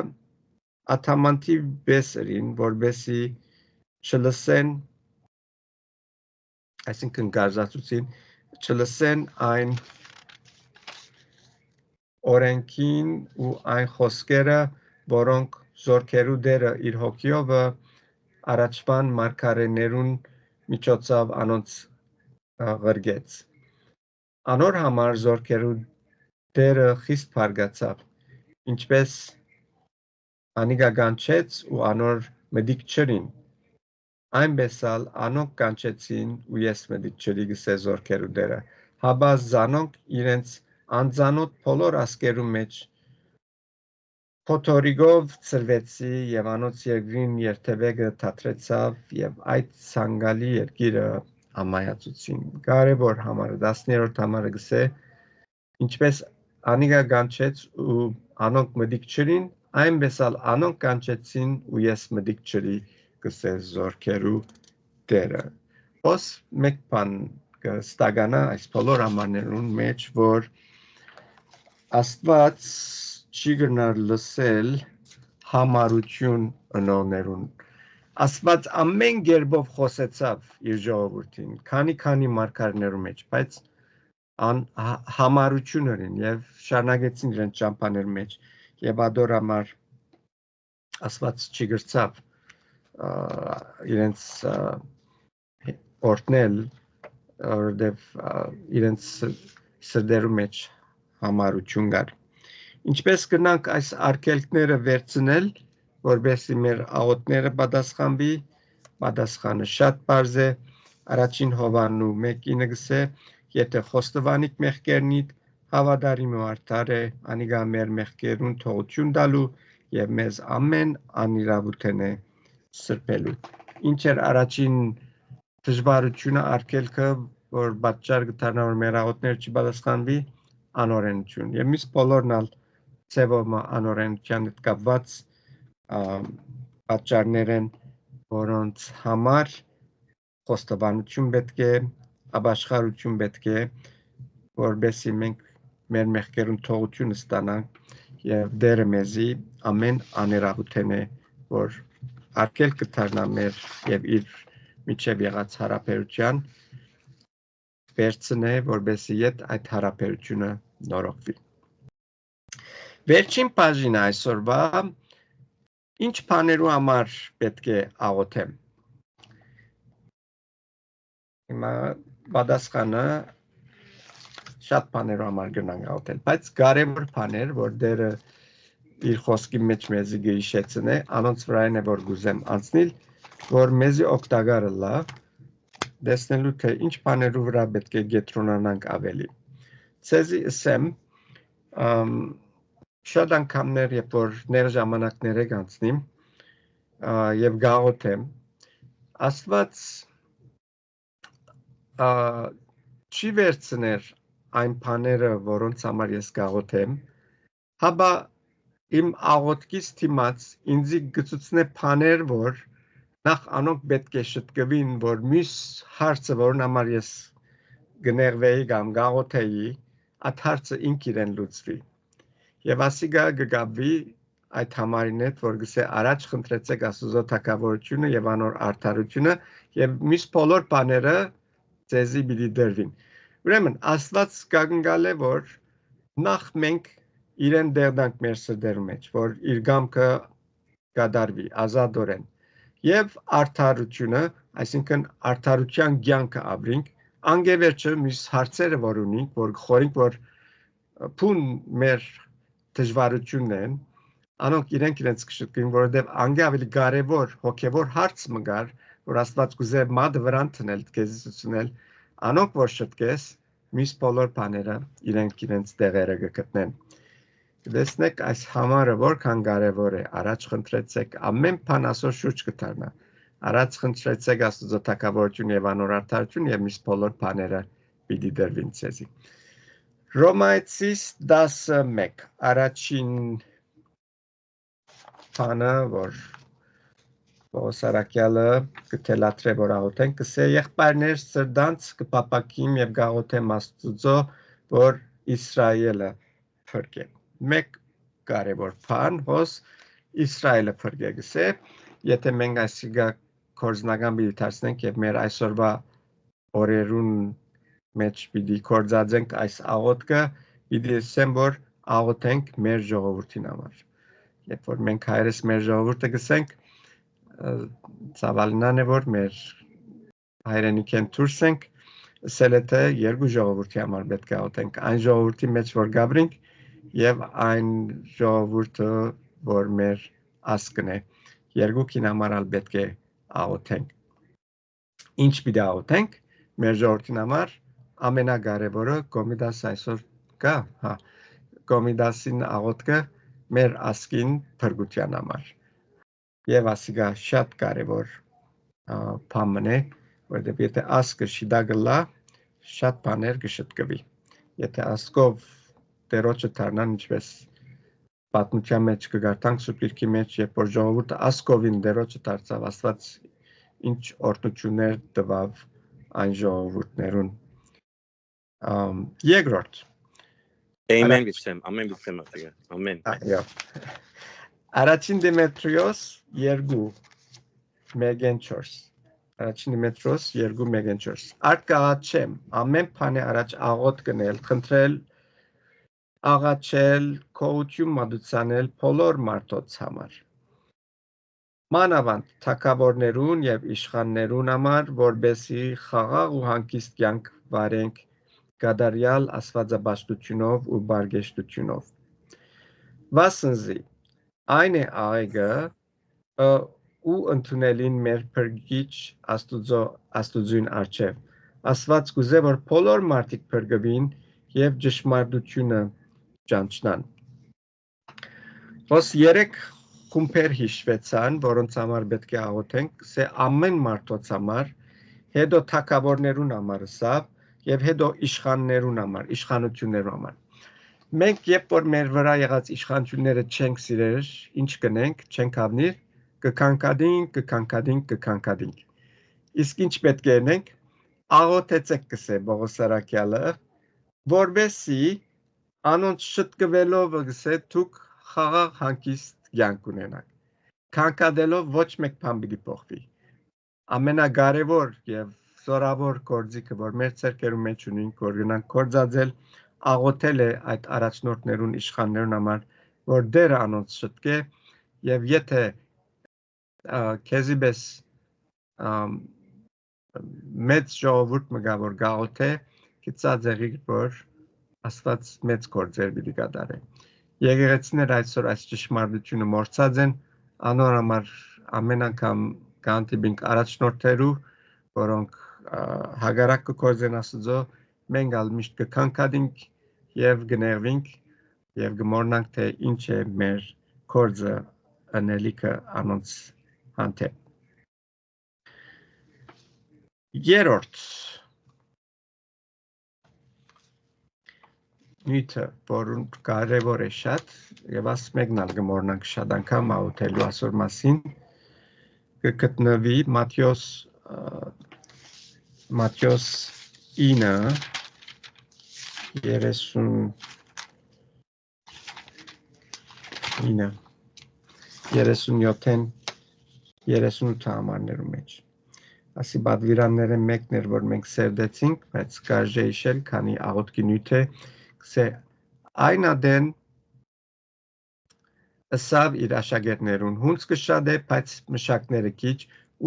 աթամանտի բեսերին որբեսի չլսեն այսինքն գարզացուցին չլսեն այն օրենքին ու այն խոսքերը, որոնք զորքերու դերը իր հոգիովը առաջվան մարգարեներուն միջոցով անոնց ղրգեց։ Անոր համար զորքերու դերը խիստ բարգացավ, ինչպես անիգա կանչեց ու անոր մդիկ չրին, այնպես ալ անոնք կանչեցին ու ես մդիկ չրի գսե զորքերու դերը, հաբա զանոնք իրենց անձանոտ բոլոր ասկերու մեջ փոթորիկով ծրվեցի եւ անոց երկրին երթևեկը թատրեցավ եւ այդ ցանգալի երկիրը ամայացուցին։ Կարևոր համարը 10-րդ համարը գսե ինչպես անիգա կանչեց ու անոնք մդիկ չրին, այնպես ալ անոնք կանչեցին ու ես մդիկ չրի գսե զորքերու դերը։ Ոս մեկ բան կստագանա այս բոլոր համարներուն մեջ, որ Աստված չի գնար լսել համարություն ընողներուն։ Աստված ամեն գերբով խոսեցավ իր ժողովրդին, քանի մարգարեներու մեջ, բայց համարություն ունին եւ շարունակեցին իրենց ճամփաներ մեջ եւ ադոր համար Աստված չի գրծավ իրենց օրտնել որովհետեւ իրենց սրդերու մեջ համարություն կար։ Ինչպես կնանք այս արգելքները վերցնել, որբեսի մեր աղոթները պատասխանվի, պատասխանը շատ բարձ է, առաջին Հովաննու 1:9 գսե, եթե խոստովանիք մեղքերնիդ, հավատարիմ ու արդար է, անիգա մեր մեղքերուն թողություն տալու եւ մեզ ամեն անիրավութեն է սրբելու։ Ինչ էր առաջին դժվարությունը արգելքը, որ պատճառ կդառնա որ մեր աղոթները չպատասխանվի, անօրենություն։ Եվ մյուս բոլորն ալ ծևով անօրենության հետ կապված պատճառներ են, որոնց համար խոստովանություն պետք է, ապաշխարություն պետք է, որբեսի մենք մեր մեղքերուն թողություն ստանանք եւ Տերը մեզի ամեն աներահութեն է, որ արգել կդառնա մեր եւ իր միջև եղած հարաբերության վերցնե, որբեսի այդ հարաբերությունը նորոգվի։ Վերջին բաժինը այսօրվա ինչ բաներու համար պետք է աղոթեմ։ Հիմա պատասխանը շատ բաներու համար գնանք աղոթել, բայց կարևոր բաներ, որ դերը իր խոսքի մեջ մեզի գիշեցնե, անոնց վրայն է որ գուզեմ անցնել, որ մեզի օգտակարը լա, տեսնելու թե ինչ բաներու վրա պետք է գետրոնանանք ավելի։ Ցեզի ասեմ, շատ անգամներ, երբ որ ներ ժամանակներ եք անցնիմ եւ գաղոթեմ, Աստված չի վերցներ այն բաները, որոնց համար ես գաղոթեմ, հաբա իմ աղոթքից դիմաց ինձի գծուցնե բաներ, որ նախ անոնք պետք է շտկվին, որ մյուս հարցը, որն համար ես գներվեի կամ գաղութեի, այդ հարցը ինք իրեն լուծվի։ Եվ ասիգա գգաբվի այդ համարին հետ, որ գսե առաջ խնդրեցեք Աստուծո թագավորությունը եւ անոր արդարությունը եւ մյուս բոլոր բաները ձեզի պիտի դրվին։ Ուրեմն Աստված կանգնալ է, որ նախ մենք իրեն դերդանք մեր սրտերում մեջ, որ իր գամքը կդարվի ազատորեն եւ արդարությունը, այսինքն արդարության կյանքը ապրենք, անգևերջը մյուս հարցերը որ ունենք, որ խորինք որ փուն մեր դժվարությունն են, անոնք իրենք կշտկվին, որովհետեւ անգե ավելի կարեւոր հոգեվոր հարց մգար, որ Աստված կուզե մատը վրան տնել, քեզուցնել, անոնք որ շտկես, մյուս բոլոր բաները իրենց տեղերը կգտնեն։ Տեսնեք այս համարը որքան կարևոր է, առաջ խնդրեցեք ամեն բան ասոր շուրջ կդառնա։ Առաջ խնդրեցեք Աստծո թագավորություն եւ անոր արդարություն եւ մյուս բոլոր բաները պիտի դրվին ցեզի։ Ռոմայացիս 10:1 առաջին բանը, որ Պողոսարակյալը կթելատրե որ աղոթենք, կսե եղբայրներ սրդանց կպապակիմ եւ գաղոթեմ Աստծո, որ Իսրայելը փրկե։ Մեկ կարևոր բան, հոս Իսրայելը փրկե գսե, եթե մենք այսիգա կորզնական պիտի դարձնենք եւ մեր այսօրվա օրերուն մեջ պիտի կորզածենք այս աղոթքը, պիտի ասեմ, որ աղոթենք մեր ժողովրդին համար։ Երբ որ մենք հայրս մեր ժողովուրդը գսենք, ցավալնան է որ մեր հայրենիքեն դուրս ենք, ասել է թե երկու ժողովրդի համար պետք է աղոթենք, այն ժողովրդի մեջ որ գաբրենք եւ այն ժողովուրդը որ մեր ասկն է, երկուքին համար ալ պետք է աղոթենք։ Ինչ պիտի աղոթենք մեր ժողովրդին համար, ամենակարևորը Կոմիդաս այսօր կա, Կոմիդասին աղոթքը մեր ասկին փրկության համար։ Եվ ասիգա շատ կարևոր բան է, որովհետև եթե ասկը շիդագլա, շատ բաներ կշտկվի։ Եթե ասկով Տերոջը դառնան, ինչպես պատմության մեջ կգարտանք Սուրբ մեջ, երբ որ ժողովուրդը ասկովին Տերոջը դարձավ, Աստված ինչ օրհնություններ տվավ այն ժողովուրդներուն։ Երկրորդ Amen գիտեմ, ամեն գիտեմ ասիգա, ամեն։ Այո։ Առաջին Դիմետրիոս 2:1-4 Առաջին Դիմետրիոս 2:1-4 Արկաղաչեմ, ամեն բանի առաջ աղոթ կնել, խնդրել, աղաչել, քողություն մատուցանել բոլոր մարդոց համար։ Մանավանդ թագավորներուն եւ իշխաններուն համար, որբեսի խաղաղ ու հանգիստ կյանք վարենք գադարյալ աստվածաբաշխությունով ու բարգեշտությունով։ Վասնզի այն է աղեգը ու ընդունելին մեր փրկիչ Աստուծուն առջև։ Աստված կուզե որ բոլոր մարդիկ փրկվին եւ ճշմարտությունը ճանչնան։ Ոս 3 խումբեր հիշվեցան, որոնց համար պետք է աղոթենք, սե ամեն մարդոց համար, հետո թագավորներուն համար սա եւ հետո իշխաններուն համար, իշխանություններուն համար։ Մենք երբ որ մեր վրա եղած իշխանությունները չենք սիրեր, ինչ կնենք, չենք հավնիր, կքանքադինք։ Իսկ ինչ պետք է անենք, աղոթեցեք կսե Պողոսարակյալը, որբեսի անոնց շտկվելով գսե դուք խաղաղ հանգիստ կյանք ունենաք։ Քանքադելով ոչ մեկ բան պիտի փոխվի։ Ամենակարևոր եւ զորավոր գործիքը, որ մեր ցերկերու մեջ ունենք, որ գնանք կործածել, աղոթել է այդ առաջնորդներուն իշխաններուն համար, որ դերը անոնց շտկե եւ եթե քեզիբես մեծ ժողովուրդ մգա որ գաղոթե, գծած եղի որ Աստված մեծ գործեր պիտի կատարե։ Եկեղեցիներ այսօր այս ճշմարտությունը մոռացած են, անոր համար ամեն անգամ կանտիբինք առաջնորդերու, որոնք հագարակ կգործեն Աստծո, մենք ալ միշտ կքանքադինք եւ գներվինք եւ գմորնանք թե ինչ է մեր գործը անելիքը անոնց հանդեպ։ Երորդ նյութը, որն կարևոր է շատ եւ աս մեկնալ գմորնանք շատ անգամ աղոթելու ասոր մասին, կգտնվի Մատթեոս 37 համարներում մեջ։ Ասի բադվիրանները մեկն էր, որ մենք սերդեցինք, բայց կարժե իշել, քանի աղոտքի նյութ է, կսե այն ադեն ըսավ իր աշակերտներուն, հունցքը շատ է, բայց մշակները քիչ,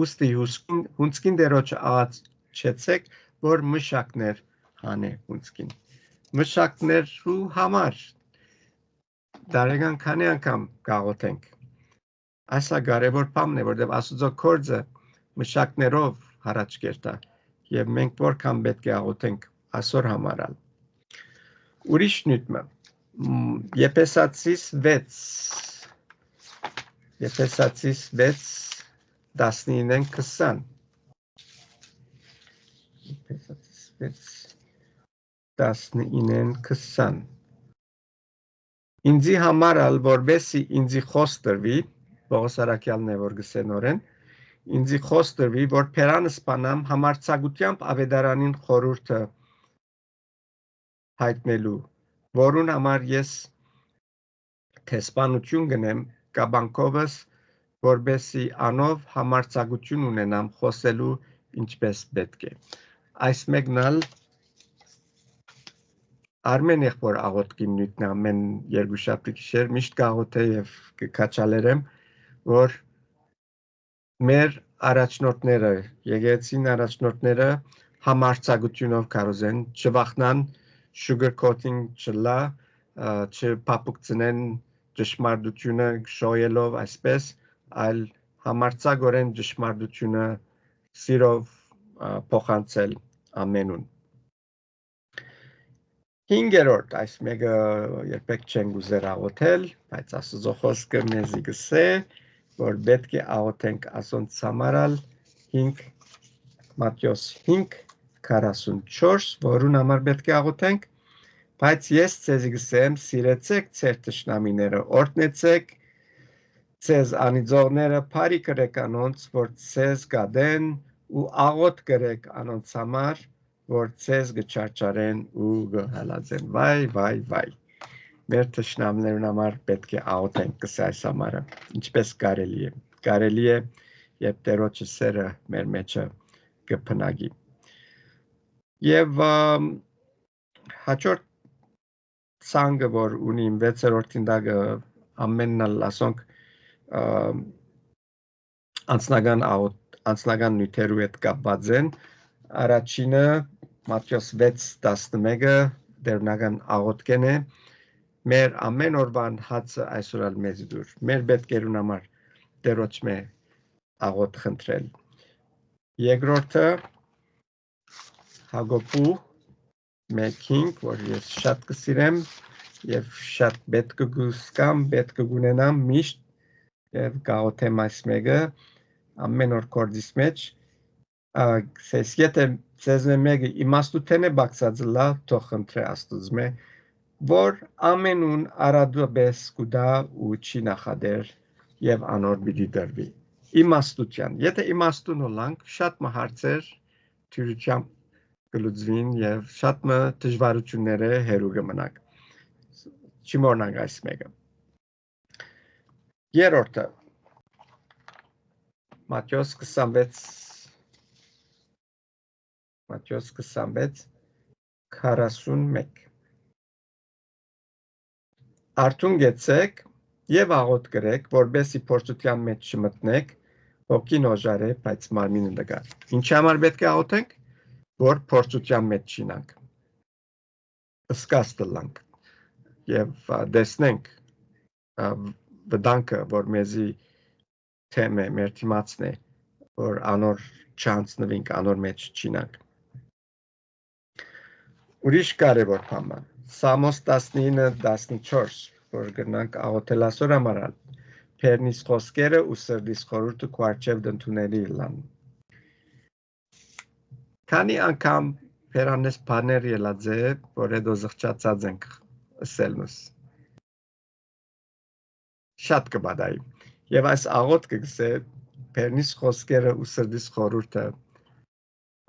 ուստի հունցքին դերոջը աղաչեցեք, որ մշակներ հանե հունցքին։ Մշակներու համար դարեգան քանի անգամ կաղոթենք։ Այսա կարևոր բանն է, որտեղ Աստծո գործը մշակներով հարաճ կերտա, եւ մենք որքան պետք է աղոթենք այսօր համարալ։ Ուրիշ նյութը Եփեսացիս 6:19-20 Ինձի համարալ, որբեսի ինձի խոստրվի, Պողոս Արաքյալն է, որ գսենորեն, ինձի խոստրվի, որ փերանս բանամ համարձակությամբ ավետարանին խորհուրդը հայտնելու, որուն համար ես թեսպանություն գնեմ կաբանքովս, որբեսի անով համարձակություն ունենամ խոսելու ինչպես պետք է։ Այս մեկնալ Արմեն եղբոր աղոտքի նյութն ամեն երկուշաբթի գիշեր միշտ կաղոթե եւ կքաչալերեմ, որ մեր առաջնորդները, եկեղեցին առաջնորդները համարձակությունով կարոզեն, չվախնան, sugarcoating չլա, չփափուկցնեն ճշմարտությունը շոյելով այսպես, այլ համարձակորեն ճշմարտությունը սիրով փոխանցել ամենուն։ Հինգերորդ, այս մեկը երբեք չենք ուզեր աղոթել, բայց Աստծո խոսքը մեզի գսե, որ պետք է աղոթենք ասոնց համարալ 5 Մատթեոս 5:44, որուն համար պետք է աղոթենք, բայց ես ցեզի գսեմ, սիրեցեք ձեր թշնամիները, օրհնեցեք ձեզ անիծողները, բարի կրեք անոնց, որ ձեզ գադեն ու աղոթ կրեք անոնց համար, որ ձեզ գչարչարեն ու գհալածեն։ Վայ։ Մեր թշնամիներուն համար պետք է աղոթենք կսե այս համարը, ինչպես կարելի է։ Կարելի է, երբ Տերոջը սերը մեր մեջը կփնագի։ Եվ հաջորդ ցանկը, որ ունիմ 6-րդ տինդագը ամենն ասոնք անձնական նյութերու հետ կապված են, առաջինը Մատթեոս 6:11-ը դերնական աղոթքեն է, մեր ամեն օրվան հացը այսօր ալ մեզ դուր, մեր պետքերուն համար Տերոջ մե աղոթ խնդրել։ Երկրորդը Հակոբու 1:5, որ ես շատ կսիրեմ եւ շատ պետք կգուսկամ, պետք կգունենամ միշտ եւ կաղոթեմ այս մեկը ամեն օր կորձիս մեջ, եթե ձեզ մեկը իմաստութեն է բացած լա, թող խնդրե Աստծո, որ ամենուն արադուբես կուդա ու չի նախադեր եւ անոր պիտի դրվի։ Իմաստության, եթե իմաստուն օլանք, շատ մահարցեր թյուրությամբ կլուծվին եւ շատ դժվարությունները հերու կմնանք։ Չմոռնանք այս մեկը։ Երրորդը Մատթեոս 26:41 Արթուն գեցեք եւ աղոթ կրեք, որբեսի փորձության մեջ չմտնեք, հոգին օժար է, բայց մարմինը դգար։ Ինչի համար պետք է աղոթենք, որ փորձության մեջ չինանք։ Ըսկաս դլանք եւ դեսնենք վտանգը, որ մեզի թեմ է, մեր թիմացն է, որ անոր չանցնվենք, անոր մեջ չինանք։ Ուրիշ կարևոր բան, Սամոս 19:14, որ գնանք աղոթել ասոր համարալ, Փերնիս խոսքերը ու սրդիս խորհուրդը քո առջև դընդունելի լան։ Քանի անգամ Փերանես բաներ ելած է, որ հետո զղջացած ենք ըսելնուս։ Շատ կբադայի։ Եվ այս աղոթքը գսե Պերնիս խոսքերը ու սրդիս խորհուրդը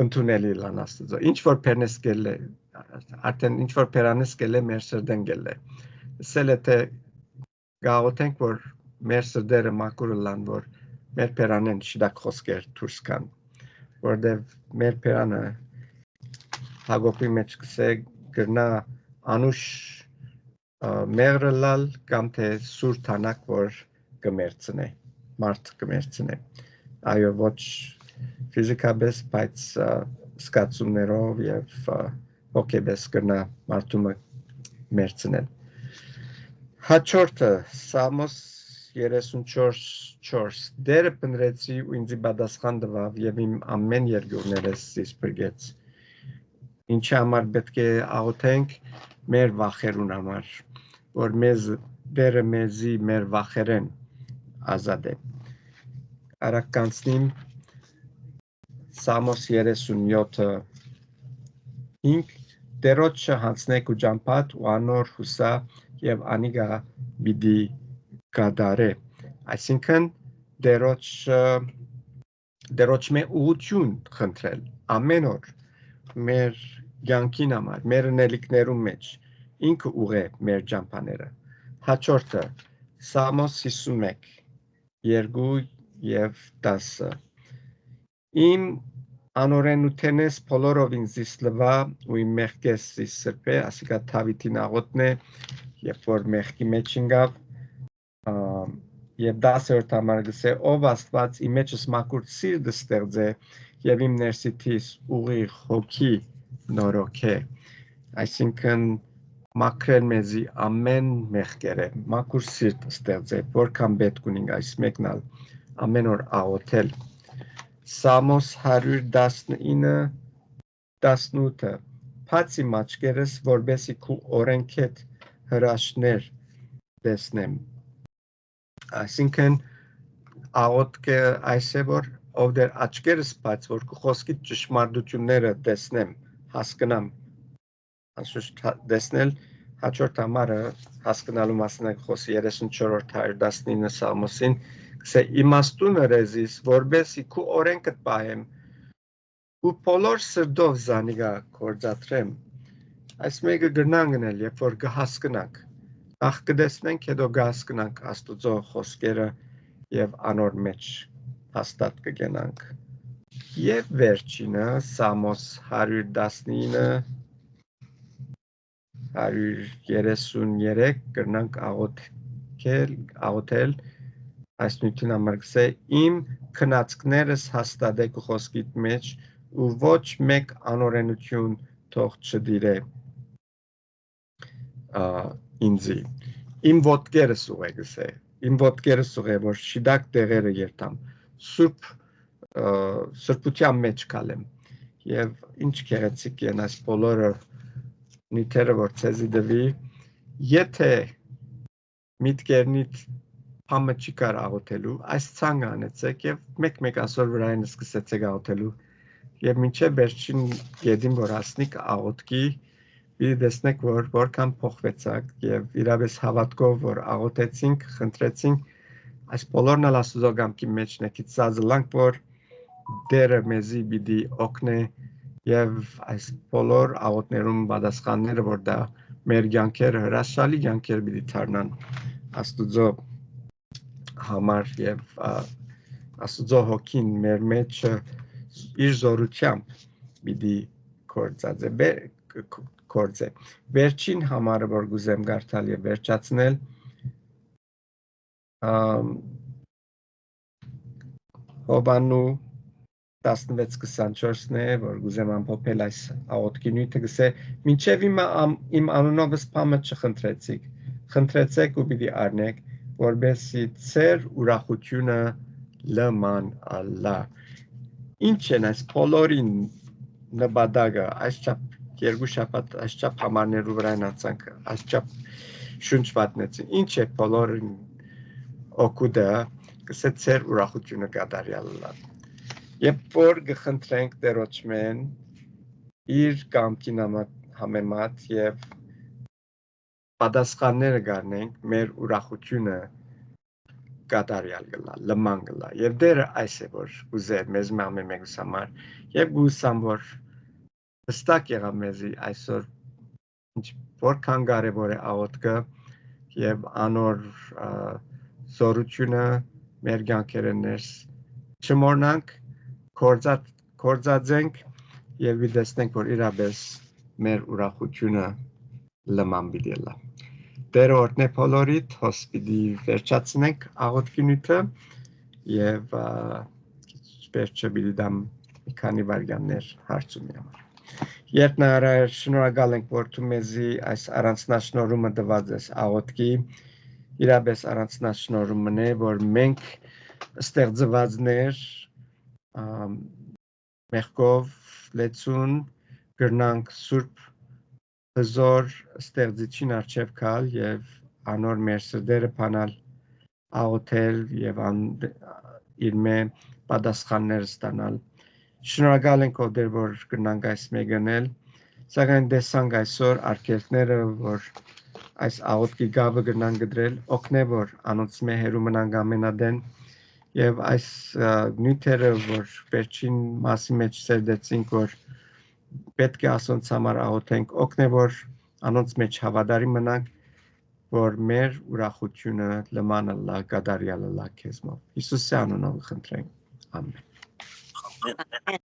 ընդունելի լան Աստծո։ Ինչ որ պերնես գել է, արդեն ինչ որ պերանես գել է, մեր սրդեն գել է։ Սել է թե գաղութենք, որ մեր սրդերը մակուրը լան, որ մեր պերանեն շիդակ խոսքեր դուրս կան, որտև մեր պերանը հագոպի մեջ կսե գրնա անուշ մեղրը լալ կամ թե սուր թանակ, որ կմերցնե, մարդ կմերցնե։ Այո, ոչ ֆիզիկաբես, բայց սկացումներով և հոգեբես գրնա մարդումը մերցնել։ Հաջորդը, Սամոս 34:4 Դերը պնդրեցի ու ինձի բադասխան տվավ և իմ ամեն երկրներս զիս բրգեց։ Ինչի համար պետք է աղոթենք մեր վախերուն համար, որ դերը մեզի մեր վախերեն ազատ է։ Արագ կանցնիմ Սամոս 37:5 Տերոջը հանցնեք ու ճամփատ ու անոր հուսա և անիգա բիդի գադարե։ Այսինքն դերոջ մե ուղություն խնդրել ամեն օր մեր կյանքին համար, մեր նելիքներում մեջ ինքը ուղե մեր ճամփաները։ Հաջորդը Սամոս 51:2 և 10 Իմ անօրենութենես բոլորով ինձ լվա ու իմ մեղքես զիս սրբե, ասիկա Դավիթին աղոթն է, երբ որ մեղքի մեջ ինգավ, և 10-րդ համար գսե, ով Աստված իմ մեջս մաքուր սիրտ ստեղծե և իմ ներսիթիս ուղիղ հոգի նորոգե։ Այսինքն մաքրել մեզի ամեն մեղքերը, մաքուր սիրտ ստեղծե, որքան պետք ունենք այս մեկնալ ամեն օր աղոթել։ Սամոս 119:18 Բաց իմ աչքերս, որբեսի քու օրենքետ հրաշքներ տեսնեմ։ Այսինքն աղոթքը այս է, որ ով դեր աչքերս բաց, որ քու խոսքի ճշմարտությունները տեսնեմ, հասկնամ, անշուշտ տեսնել հաջորդ համարը հասկնալու մասին է խոսի 34:119 Սամոսին, կսե իմաստուն հրեզիս, որբեսի քու օրենքդ պահեմ ու բոլոր սրդով զանիգա գործադրեմ։ Այս մեկը գրնան գնել, երբ որ կհասկնանք, նախ կտեսնենք, հետո կհասկնանք Աստուծո խոսքերը և անոր մեջ հաստատ կգնանք։ Եվ վերջինը Սամոս 133 կրնանք աղոթել այս նույթին համար կսե իմ քնածքներս հաստատեք ու խոսքիդ մեջ ու ոչ մեկ անօրենություն թող չդիրե ինձի։ Իմ ոտքերս ուղե գսե, իմ ոտքերս ուղե, որ շիդակ տեղերը երթամ, սրբության մեջ կալեմ և ինչ գեղեցիկ են այս բոլորը նյութերը, որ ցեզի դվի, եթե միտքերնիդ համը չի կար աղոթելու, այս ցանգ անեցեք և մեկ ասոր վրային սկսեցեք աղոթելու և մինչև վերջին գետին, որ հասնիք աղոթքի, պիտի տեսնեք, որ որքան փոխվեցաք և իրավես հավատքով, որ աղոթեցինք, խնդրեցինք, այս բոլորն էլ Աստուծո կամքի մեջն է, ցածլանք, որ դերը մեզի պիտի օգնե և այս բոլոր աղոթներում պատասխանները, որ դա մեր կյանքերը հրաշալի կյանքեր պիտի դառնան Աստուծո համար և Աստուծո հոգին մեր մեջ իր զորությամբ պիտի գործե։ Վերջին համարը, որ գուզեմ կարդալ և վերջացնել, Հովաննու 16:24-ն է, որ գուզեմ ամփոփել այս աղոթքի նյութը, գսե մինչև իմ անունովս բամը չխնդրեցիք, խնդրեցեք ու պիտի առնեք, որբեսի ձեր ուրախությունը լման ալլա։ Ինչ են այս բոլորին նպատակը, այսչափ երկու շաբաթ այսչափ համարներու վրա անցանք, այսչափ շունչ պատնեցին, ինչ է բոլորին օգուտը, գսե ձեր ուրախությունը կատարյալը։ Երբ որ կխնդրենք Տերոջմեն իր կամքին համեմատ և պատասխանները գարնենք, մեր ուրախությունը կատարյալ գլա, լման գլա, և դերը այս է, որ ուզեր մեզ ամեն մեկուս համար, և գուսամ, որ հստակ եղավ մեզի այսօր, որքան կարևոր է աղոթքը, և անոր զորությունը մեր կյանքերը ներս չմոռնանք, կործածենք և վիդեսնենք, որ իրապես մեր ուրախությունը լման պիտի լա։ Տերը օրհնե բոլորիդ, հոս պիտի վերջացնենք աղոթքի նյութը և վերջը պիտի դամ մի քանի վայրկյաններ հարցումի համար։ Երկնահարայր, շնորհակալ ենք, որ դու մեզի այս առանձնաշնորհումը տված ես աղոթքի, իրապես առանձնաշնորհումն է, որ մենք ստեղծվածներ մեղքով լեցուն գրնանք սուրբ հզոր ստեղծիչին առջև գալ և անոր մեր սրտերը բանալ աղոթել և իր մեր պատասխանները ստանալ։ Շնորհակալ ենք որդեր, որ կրնանք այս մեկնել, սակայն տեսանք այսօր արգելքները, որ այս աղոթքի գավը կրնան գդրել, օգնե, որ անոնց մե հերու մնանք ամենադեն և այս նյութերը, որ վերջին մասի մեջ սերդեցինք, որ պետք է ասոնց համար աղոթենք, օգնե, որ անոնց մեջ հավատարիմ մնանք, որ մեր ուրախությունը լմանը լա, կատարյալը լա քեզմով։ Հիսուսի անունով խնդրենք։ Ամեն։